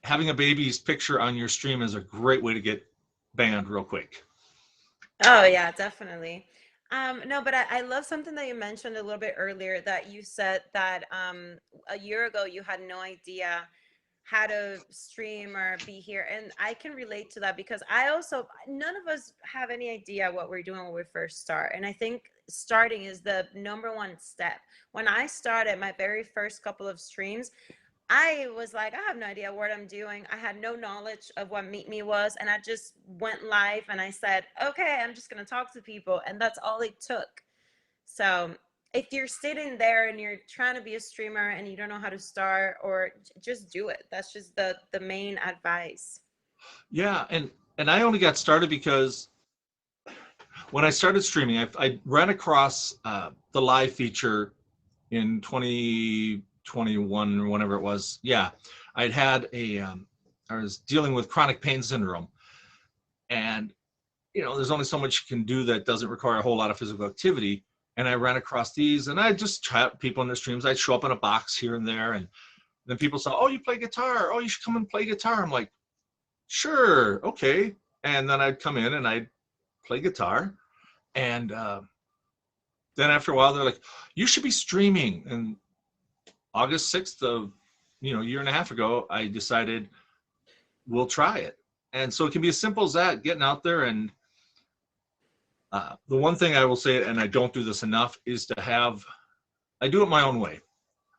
having a baby's picture on your stream is a great way to get banned real quick. Oh yeah, definitely. No, but I love something that you mentioned a little bit earlier, that you said that a year ago you had no idea how to stream or be here. And I can relate to that because none of us have any idea what we're doing when we first start. And I think starting is the number one step. When I started my very first couple of streams, I was like, I have no idea what I'm doing. I had no knowledge of what Meet Me was. And I just went live and I said, okay, I'm just going to talk to people. And that's all it took. So if you're sitting there and you're trying to be a streamer and you don't know how to start, or just do it. That's just the main advice. Yeah. And I only got started because when I started streaming, I ran across the live feature in 2021 or whenever it was. Yeah, I was dealing with chronic pain syndrome, and there's only so much you can do that doesn't require a whole lot of physical activity. And I ran across these, and I just chat people in their streams. I'd show up in a box here and there, and then people say, "Oh, you play guitar? Oh, you should come and play guitar." I'm like, "Sure, okay." And then I'd come in and I'd play guitar, and then after a while, they're like, "You should be streaming." And August 6th of, year and a half ago, I decided we'll try it. And so it can be as simple as that, getting out there. And the one thing I will say, and I don't do this enough, is I do it my own way.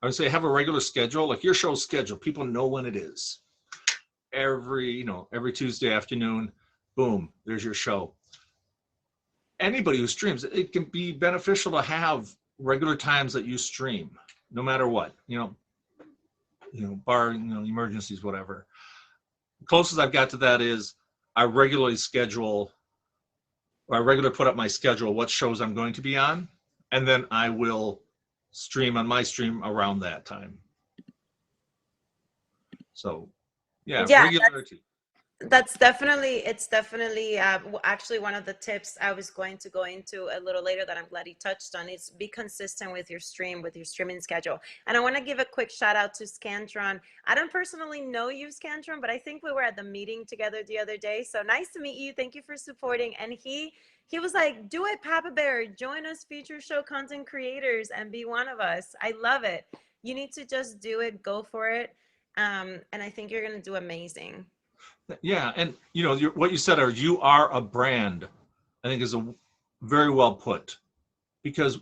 I would say have a regular schedule, like your show's schedule. People know when it is. Every Tuesday afternoon, boom, there's your show. Anybody who streams, it can be beneficial to have regular times that you stream, no matter what, bar, emergencies, whatever. The closest I've got to that is I regularly put up my schedule, what shows I'm going to be on. and then I will stream on my stream around that time. So yeah, Yeah, regularity. that's definitely, it's definitely actually one of the tips I was going to go into a little later that I'm glad you touched on is be consistent with your stream, with your streaming schedule. And I want to give a quick shout out to Scantron. I don't personally know you, Scantron, but I think we were at the meeting together the other day. So nice to meet you. Thank you for supporting. And he was like, do it, Papa Bear, join us future show content creators and be one of us. I love it. You need to just do it, go for it. And I think you're going to do amazing. Yeah, and you know what you said, you are a brand. I think is a very well put, because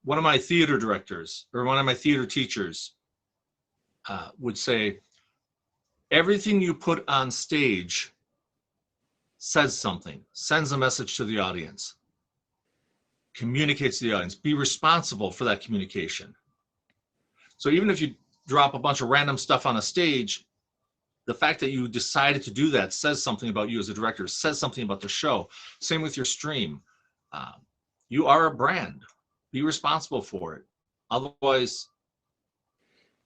one of my theater directors or one of my theater teachers would say, everything you put on stage says something, sends a message to the audience, communicates to the audience. Be responsible for that communication. So even if you drop a bunch of random stuff on a stage, the fact that you decided to do that says something about you as a director, says something about the show. Same with your stream. You are a brand. Be responsible for it. Otherwise,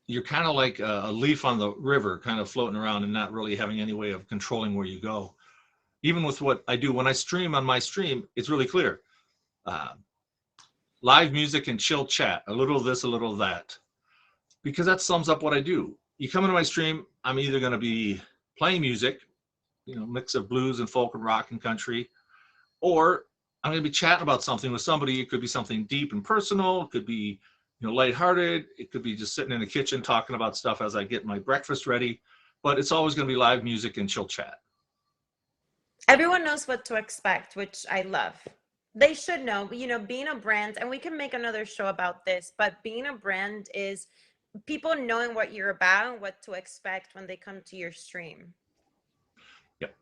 you're kind of like a leaf on the river, kind of floating around and not really having any way of controlling where you go. Even with what I do, when I stream on my stream, it's really clear. Live music and chill chat, a little of this, a little of that. Because that sums up what I do. You come into my stream, I'm either going to be playing music, you know, mix of blues and folk and rock and country, or I'm going to be chatting about something with somebody. It could be something deep and personal. It could be, you know, lighthearted. It could be just sitting in the kitchen talking about stuff as I get my breakfast ready. But it's always going to be live music and chill chat. Everyone knows what to expect, which I love. They should know, you know, being a brand, and we can make another show about this, but being a brand is people knowing what you're about and what to expect when they come to your stream. Yep.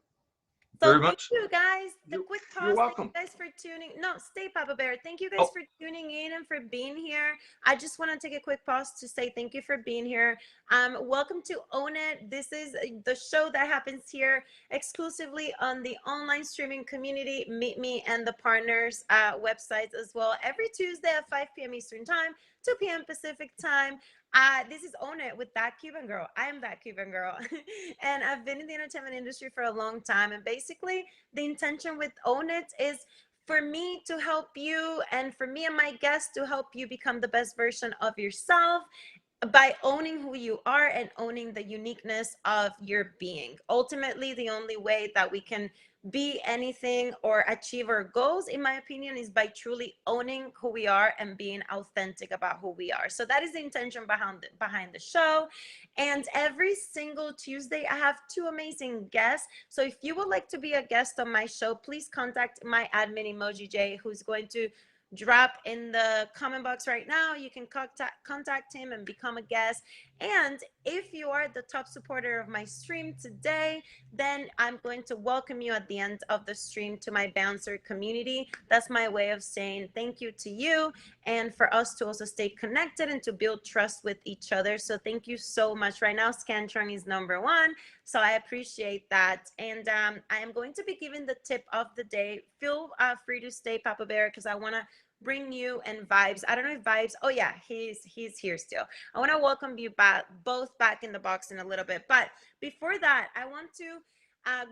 So Very thank much. you guys. The quick You're pause. Thank you welcome. guys for tuning. No, stay, Papa Bear. Thank you guys Oh, for tuning in and for being here. I just want to take a quick pause to say thank you for being here. Welcome to Own It. This is the show that happens here exclusively on the online streaming community, Meet Me and the partners websites as well. Every Tuesday at 5 p.m. Eastern Time, 2 p.m. Pacific Time. This is Own It with That Cuban Girl. I am That Cuban Girl. And I've been in the entertainment industry for a long time. And basically, the intention with Own It is for me to help you and for me and my guests to help you become the best version of yourself by owning who you are and owning the uniqueness of your being. Ultimately, the only way that we can be anything or achieve our goals, in my opinion, is by truly owning who we are and being authentic about who we are. So that is the intention behind the show. And every single Tuesday, I have two amazing guests. So if you would like to be a guest on my show, please contact my admin Emoji J, who's going to drop in the comment box right now. You can contact him and become a guest. And if you are the top supporter of my stream today, then I'm going to welcome you at the end of the stream to my Bouncer community. That's my way of saying thank you to you and for us to also stay connected and to build trust with each other. So thank you so much. Right now, Scantron is #1. So I appreciate that. And I am going to be giving the tip of the day. Feel free to stay, Papa Bear, because I want to bring you and Vibes. I don't know if Vibes, oh yeah, he's here still. I want to welcome you both back in the box in a little bit. But before that, I want to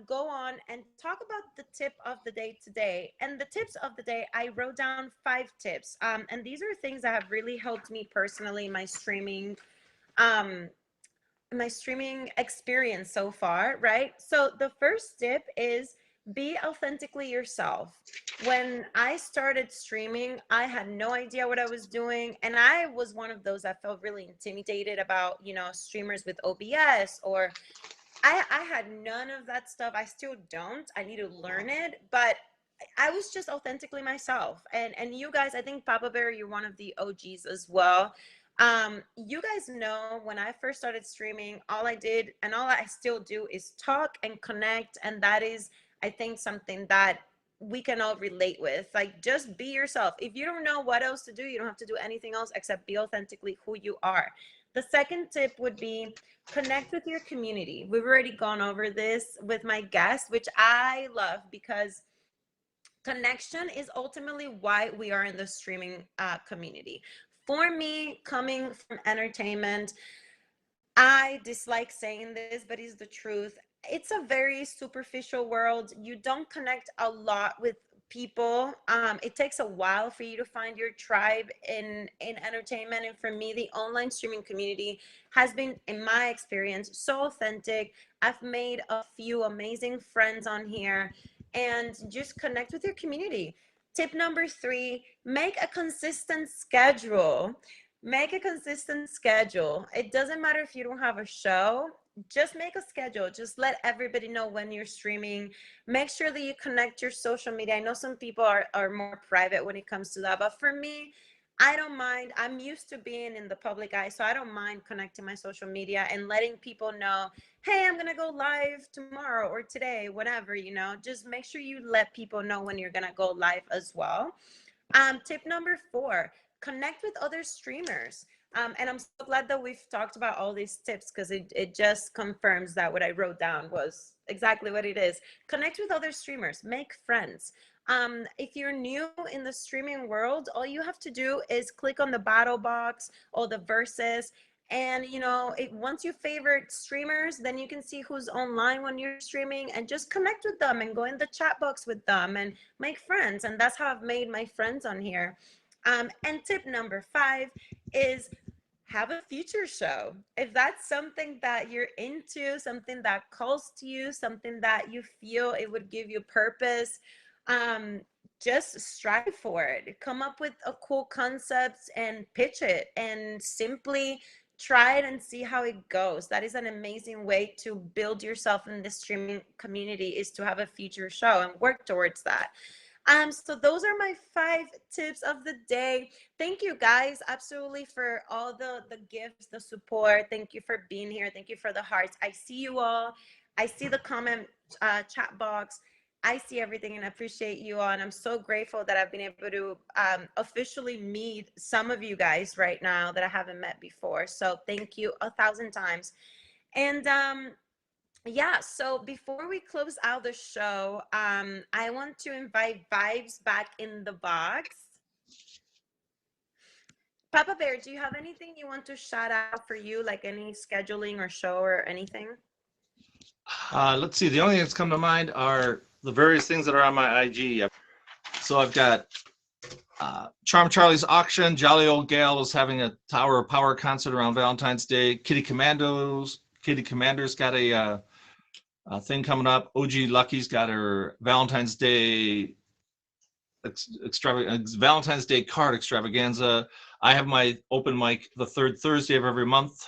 go on and talk about the tip of the day today. And the tips of the day, I wrote down 5 tips. And these are things that have really helped me personally in my streaming experience so far, right? So the first tip is be authentically yourself. When I started streaming, I had no idea what I was doing, and I was one of those that felt really intimidated about, you know, streamers with OBS, or I had none of that stuff. I still don't. I need to learn it, but I was just authentically myself. And you guys, I think Papa Bear, you're one of the OGs as well. You guys know when I first started streaming, all I did and all I still do is talk and connect. And that is, I think, something that we can all relate with. Like, just be yourself. If you don't know what else to do, you don't have to do anything else except be authentically who you are. The second tip would be connect with your community. We've already gone over this with my guests, which I love because Connection is ultimately why we are in the streaming community. For me, coming from entertainment, I dislike saying this, but it's the truth. It's a very superficial world. You don't connect a lot with people. It takes a while for you to find your tribe in entertainment. And for me, the online streaming community has been, in my experience, so authentic. I've made a few amazing friends on here, and just connect with your community. Tip number three: make a consistent schedule. Make a consistent schedule. It doesn't matter if you don't have a show, just make a schedule. Just let everybody know when you're streaming. Make sure that you connect your social media. I know some people are more private when it comes to that, but for me, I don't mind. I'm used to being in the public eye, so I don't mind connecting my social media and letting people know, hey, I'm gonna go live tomorrow or today, whatever, you know. Just make sure you let people know when you're gonna go live as well. Tip number four: connect with other streamers. And I'm so glad that we've talked about all these tips, because it just confirms that what I wrote down was exactly what it is. Connect with other streamers, make friends. If you're new in the streaming world, all you have to do is click on the battle box or the verses. And once you favorite streamers, then you can see who's online when you're streaming, and just connect with them and go in the chat box with them and make friends. And that's how I've made my friends on here. And tip number five is have a future show. If that's something that you're into, something that calls to you, something that you feel it would give you purpose, um, just strive for it. Come up with a cool concept and pitch it, and simply try it and see how it goes. That is an amazing way to build yourself in the streaming community, is to have a future show and work towards that. So those are my 5 tips of the day. Thank you guys absolutely for all the gifts, the support. Thank you for being here. Thank you for the hearts. I see you all. I see the comment chat box. I see everything, and I appreciate you all. And I'm so grateful that I've been able to officially meet some of you guys right now that I haven't met before. So thank you 1,000 times. And yeah, so before we close out the show, I want to invite Vibes back in the box. Papa Bear, do you have anything you want to shout out for you, like any scheduling or show or anything? Let's see. The only thing that's come to mind are the various things that are on my IG. So I've got Charm Charlie's auction. Jolly Old Gal is having a Tower of Power concert around Valentine's Day. Kitty Commander's got a thing coming up. OG Lucky's got her Valentine's Day Valentine's Day card extravaganza. I have my open mic the third Thursday of every month.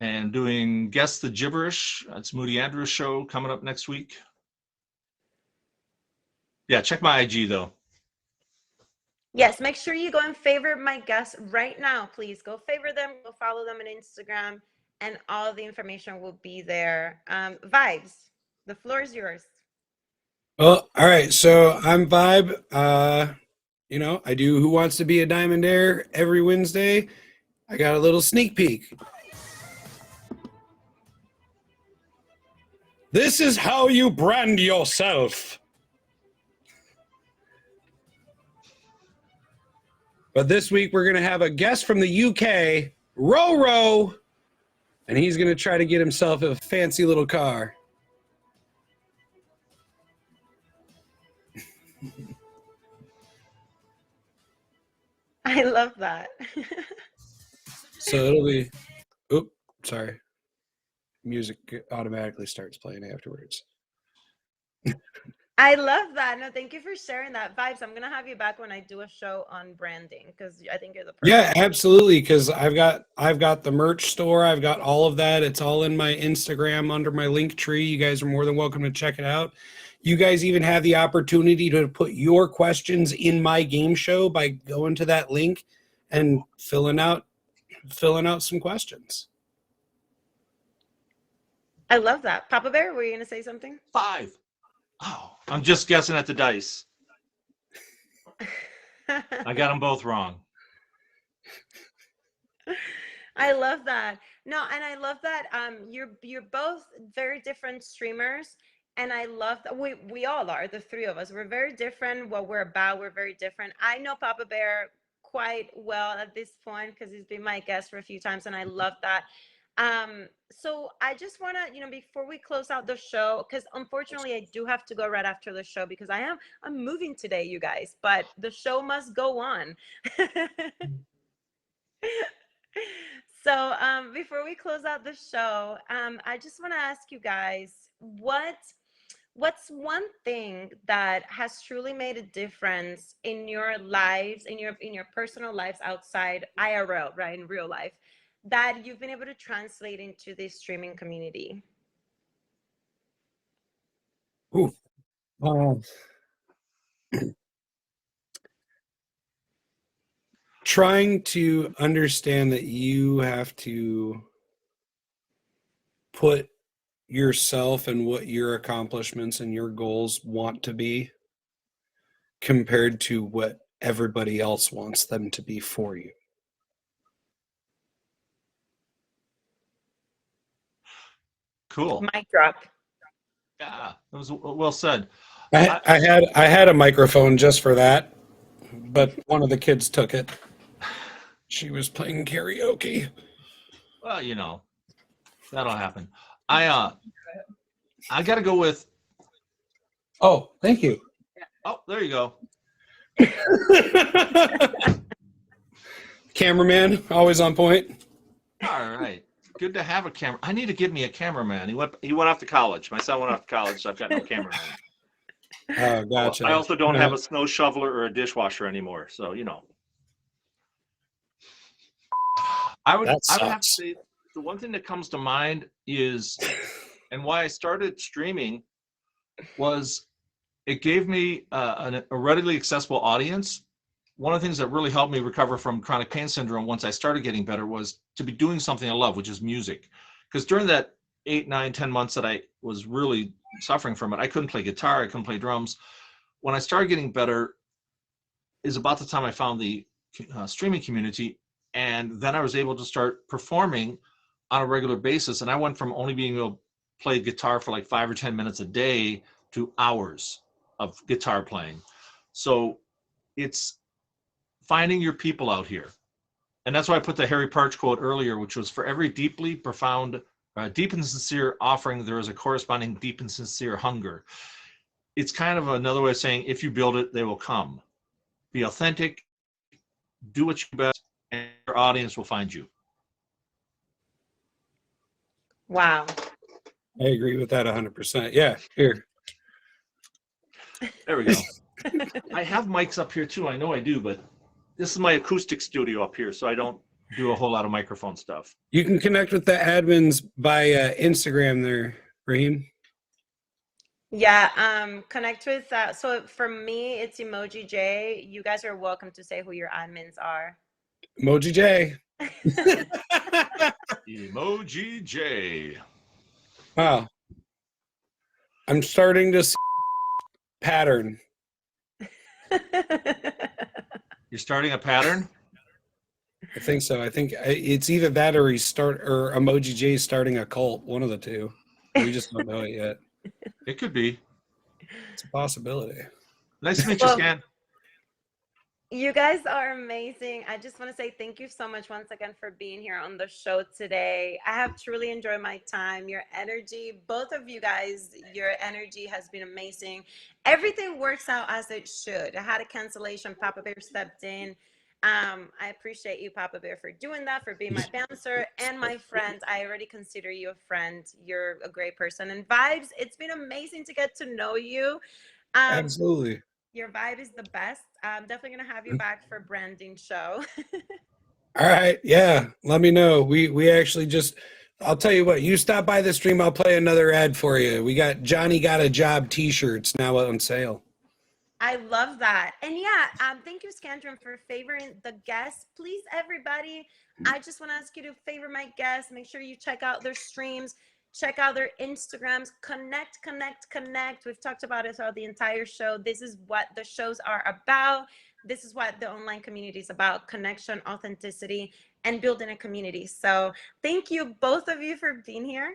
And doing Guess the Gibberish. It's Moody Andrews' show coming up next week. Yeah, check my IG though. Yes, make sure you go and favorite my guests right now. Please go favorite them, go follow them on Instagram, and all the information will be there. Vibes, the floor is yours. Well, all right. So I'm Vibe. I do Who Wants to Be a Diamondaire every Wednesday. I got a little sneak peek. This is how you brand yourself. But this week we're going to have a guest from the UK, Roro, and he's going to try to get himself a fancy little car. I love that. So it'll be, sorry. Music automatically starts playing afterwards. I love that. No, thank you for sharing that. Vibes, I'm gonna have you back when I do a show on branding, because I think you're the person. Yeah, absolutely. Because I've got the merch store. I've got all of that. It's all in my Instagram under my link tree. You guys are more than welcome to check it out. You guys even have the opportunity to put your questions in my game show by going to that link and filling out some questions. I love that. Papa Bear, were you gonna say something? 5. Oh, I'm just guessing at the dice. I got them both wrong. I love that. No, and I love that you're both very different streamers, And I love that we all are, the three of us. We're very different. What we're about, we're very different. I know Papa Bear quite well at this point because he's been my guest for a few times, and I love that. So I just want to, before we close out the show, because unfortunately I do have to go right after the show because I'm moving today, you guys, but the show must go on. So before we close out the show, I just want to ask you guys what's one thing that has truly made a difference in your lives, in your personal lives outside IRL, right, in real life, that you've been able to translate into this streaming community? Ooh. Um, trying to understand that you have to put yourself and what your accomplishments and your goals want to be compared to what everybody else wants them to be for you. Cool. Mic drop. Yeah, that was well said. I had a microphone just for that, but one of the kids took it. She was playing karaoke. Well, that'll happen. I got to go with. Oh, thank you. Oh, there you go. Cameraman, always on point. All right. Good to have a camera. I need to give me a cameraman. He went off to college. My son went off to college, so I've got no cameraman. Oh, gotcha. I also don't have a snow shoveler or a dishwasher anymore, so I would have to say the one thing that comes to mind is, and why I started streaming was it gave me a readily accessible audience. One of the things that really helped me recover from chronic pain syndrome once I started getting better was to be doing something I love, which is music. Because during that 8, 9, 10 months that I was really suffering from it, I couldn't play guitar, I couldn't play drums. When I started getting better is about the time I found the streaming community, and then I was able to start performing on a regular basis. And I went from only being able to play guitar for like 5 or 10 minutes a day to hours of guitar playing. So it's finding your people out here. And that's why I put the Harry Parch quote earlier, which was, for every deeply profound, deep and sincere offering, there is a corresponding deep and sincere hunger. It's kind of another way of saying, if you build it, they will come. Be authentic, do what you best, and your audience will find you. Wow. I agree with that 100%. Yeah, here. There we go. I have mics up here too. I know I do, but this is my acoustic studio up here, so I don't do a whole lot of microphone stuff. You can connect with the admins by Instagram there, Raheem. Yeah, connect with so for me it's Emoji J. You guys are welcome to say who your admins are. Emoji J. Emoji J. Wow. I'm starting to see pattern. You're starting a pattern? I think so. I think it's either that or Emoji J starting a cult. One of the two. We just don't know it yet. It could be. It's a possibility. Nice to meet you, Scan. You guys are amazing. I just want to say thank you so much once again for being here on the show today. I have truly enjoyed my time. Your energy, both of you guys, your energy has been amazing. Everything works out as it should. I had a cancellation. Papa Bear stepped in. I appreciate you, Papa Bear, for doing that, for being my bouncer and my friend. I already consider you a friend. You're a great person. And Vibes, it's been amazing to get to know you. Absolutely. Your vibe is the best. I'm definitely gonna have you back for branding show. All right. Yeah. Let me know. We actually just, I'll tell you what, you stop by the stream, I'll play another ad for you. We got Johnny Got a Job t-shirts now on sale. I love that. And yeah, thank you, Scandrum, for favoring the guests. Please, everybody, I just want to ask you to favor my guests. Make sure you check out their streams, check out their Instagrams, connect, connect, connect. We've talked about it throughout the entire show. This is what the shows are about. This is what the online community is about: connection, authenticity, and building a community. So thank you, both of you, for being here.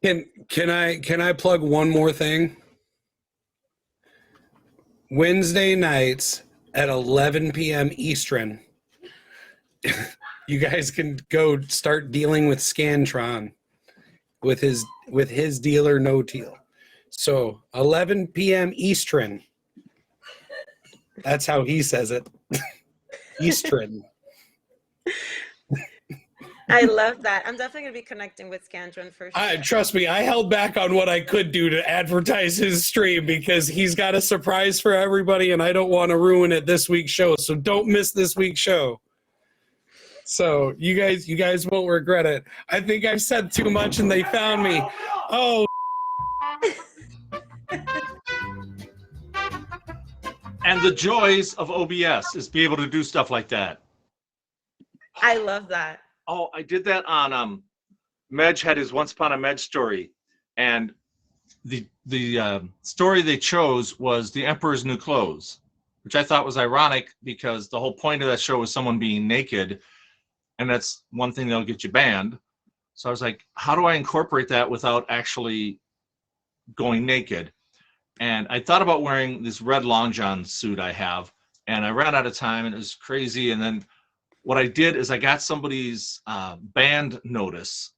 Can I plug one more thing? Wednesday nights at 11 p.m. Eastern, you guys can go start dealing with Scantron with his dealer No Deal. So 11 p.m. Eastern. That's how he says it. Eastern. I love that. I'm definitely gonna be connecting with Scandron for sure. Trust me, I held back on what I could do to advertise his stream because he's got a surprise for everybody, and I don't want to ruin it this week's show. So don't miss this week's show. So you guys won't regret it. I think I've said too much, and they found me. Oh. And the joys of OBS is be able to do stuff like that. I love that. Oh, I did that on Medj had his Once Upon a Medj story, and the story they chose was The Emperor's New Clothes, which I thought was ironic because the whole point of that show was someone being naked, and that's one thing that'll get you banned. So I was like, how do I incorporate that without actually going naked? And I thought about wearing this red long john suit I have, and I ran out of time, and it was crazy. And then what I did is I got somebody's band notice,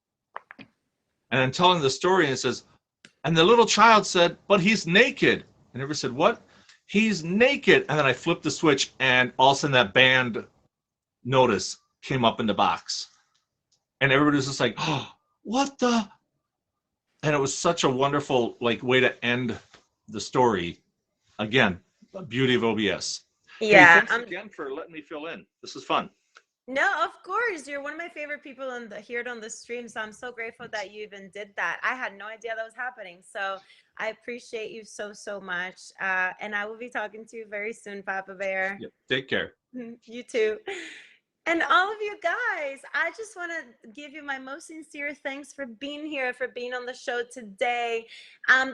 and I'm telling the story, and it says, and the little child said, but he's naked. And everybody said, what? He's naked. And then I flipped the switch, and all of a sudden that band notice came up in the box. And everybody was just like, oh, what the? And it was such a wonderful way to end the story. Again, the beauty of OBS. Yeah. Hey, thanks again for letting me fill in. This is fun. No, of course. You're one of my favorite people here on the stream. So I'm so grateful that you even did that. I had no idea that was happening. So I appreciate you so, so much. And I will be talking to you very soon, Papa Bear. Yep. Take care. You too. And all of you guys, I just want to give you my most sincere thanks for being here, for being on the show today.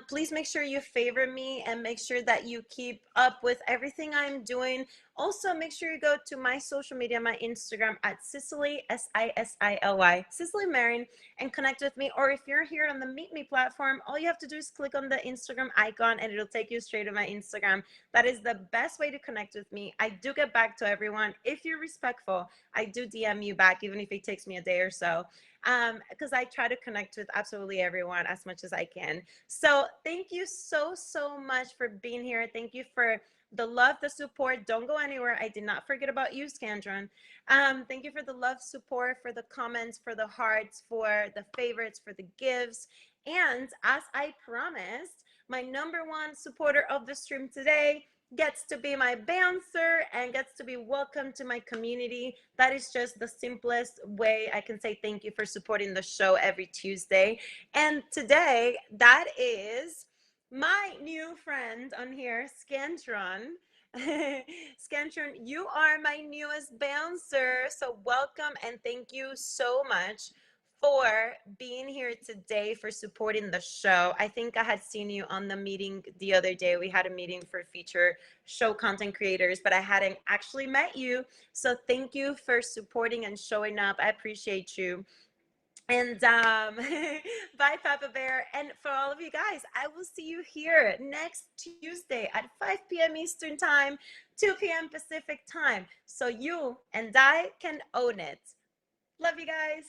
Please make sure you favor me and make sure that you keep up with everything I'm doing. Also, make sure you go to my social media, my Instagram at Sicily, Sisily, Sicily Marin, and connect with me. Or if you're here on the Meet Me platform, all you have to do is click on the Instagram icon and it'll take you straight to my Instagram. That is the best way to connect with me. I do get back to everyone. If you're respectful, I do DM you back, even if it takes me a day or so, because I try to connect with absolutely everyone as much as I can. So thank you so, so much for being here. Thank you for the love, the support. Don't go anywhere. I did not forget about you, Scandron. Thank you for the love, support, for the comments, for the hearts, for the favorites, for the gifts. And as I promised, my #1 supporter of the stream today gets to be my bouncer and gets to be welcomed to my community. That is just the simplest way I can say thank you for supporting the show every Tuesday. And today, that is my new friend on here, Scantron. Scantron, you are my newest bouncer. So welcome and thank you so much for being here today, for supporting the show. I think I had seen you on the meeting the other day. We had a meeting for feature show content creators, but I hadn't actually met you. So thank you for supporting and showing up. I appreciate you. And bye, Papa Bear. And for all of you guys, I will see you here next Tuesday at 5 p.m. Eastern Time, 2 p.m. Pacific Time, so you and I can own it. Love you guys.